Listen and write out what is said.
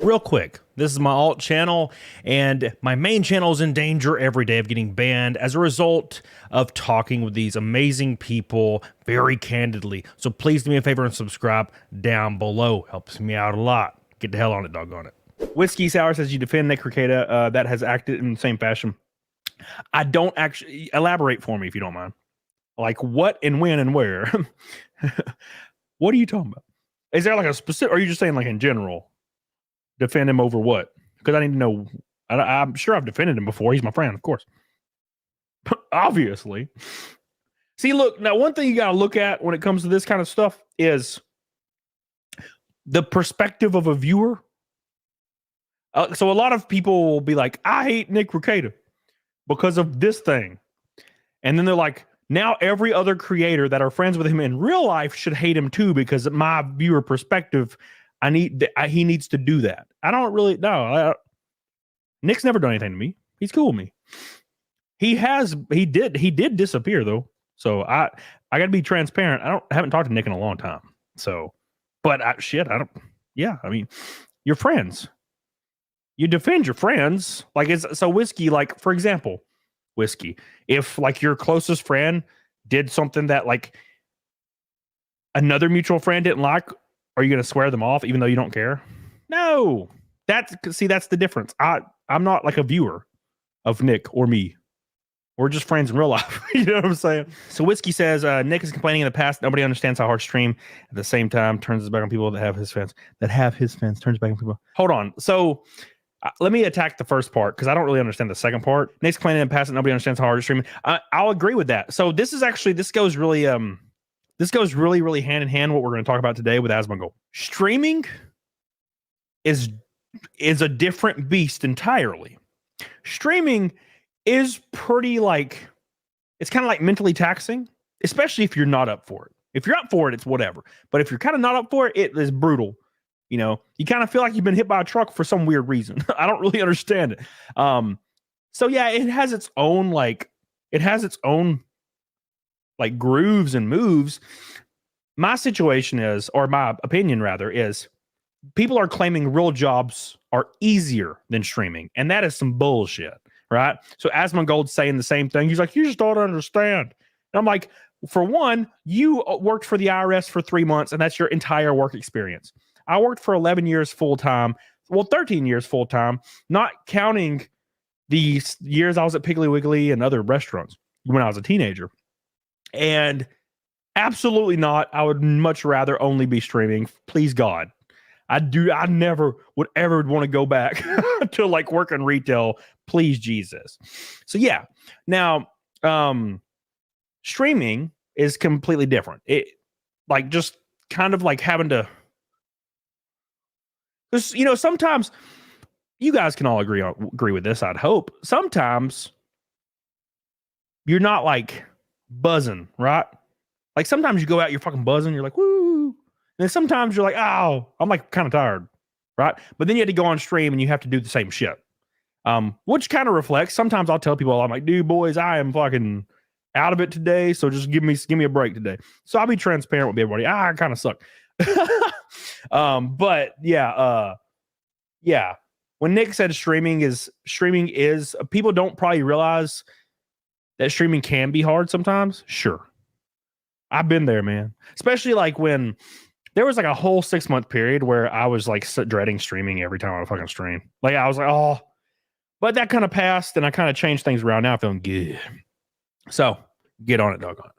Real quick, this is my alt channel, and my main channel is in danger every day of getting banned as a result of talking with these amazing people very candidly. So please do me a favor and subscribe down below. Helps me out a lot. Get the hell on it, doggone it. Whiskey Sour says you defend Nick Rekieta. That has acted in the same fashion. I don't actually elaborate for me if you don't mind. Like what and when and where. What are you talking about? Is there like a specific, or are you just saying like in general? Defend him over what? Because I need to know. I'm sure I've defended him before. He's my friend, of course. Obviously. See, look, now one thing you got to look at when it comes to this kind of stuff is the perspective of a viewer. So a lot of people will be like, I hate Nick Rekieta because of this thing. And then they're like, now every other creator that are friends with him in real life should hate him too because of my viewer perspective. He needs to do that. I don't really know. Nick's never done anything to me. He's cool with me. He did disappear though. So I got to be transparent. I haven't talked to Nick in a long time. So, but yeah, I mean, you're friends. You defend your friends. Like so Whiskey, like for example, Whiskey, if like your closest friend did something that like another mutual friend didn't like, are you going to swear them off even though you don't care? No. That's the difference. I'm not like a viewer of Nick or me. We're just friends in real life. You know what I'm saying? So Whiskey says, Nick is complaining in the past. Nobody understands how hard stream. At the same time, turns his back on people that have his fans. Turns back on people. Hold on. So let me attack the first part because I don't really understand the second part. Nick's complaining in the past that nobody understands how hard streaming. I'll agree with that. So this goes really really hand in hand what we're going to talk about today with Asmongold. Streaming is a different beast entirely. Streaming is pretty like, it's kind of like mentally taxing, especially if you're not up for it. If you're up for it, it's whatever. But if you're kind of not up for it, it is brutal. You know, you kind of feel like you've been hit by a truck for some weird reason. I don't really understand it. So yeah, it has its own like grooves and moves. My situation is, or my opinion rather, is people are claiming real jobs are easier than streaming. And that is some bullshit, right? So Asmongold's saying the same thing. He's like, you just don't understand. And I'm like, for one, you worked for the IRS for 3 months and that's your entire work experience. I worked for 11 years full-time. Well, 13 years full-time, not counting the years I was at Piggly Wiggly and other restaurants when I was a teenager. And absolutely not. I would much rather only be streaming. Please God. I never would ever want to go back to like work in retail. Please Jesus. So yeah. Now, streaming is completely different. It like just kind of like having to, because you know, sometimes you guys can all agree with this, I'd hope. Sometimes you're not like buzzing, right? Like sometimes you go out, you're fucking buzzing, you're like, woo. And then sometimes you're like, oh, I'm like kind of tired, right? But then you have to go on stream and you have to do the same shit. Which kind of reflects, sometimes I'll tell people, I'm like, dude, boys, I am fucking out of it today. So just give me a break today. So I'll be transparent with everybody. I kind of suck. But yeah, yeah. When Nick said streaming is people don't probably realize that streaming can be hard sometimes. Sure. I've been there, man. Especially like when there was like a whole 6-month period where I was like dreading streaming every time I fucking stream. Like I was like, oh, but that kind of passed and I kind of changed things around. Now I'm feeling good. So get on it, doggone it.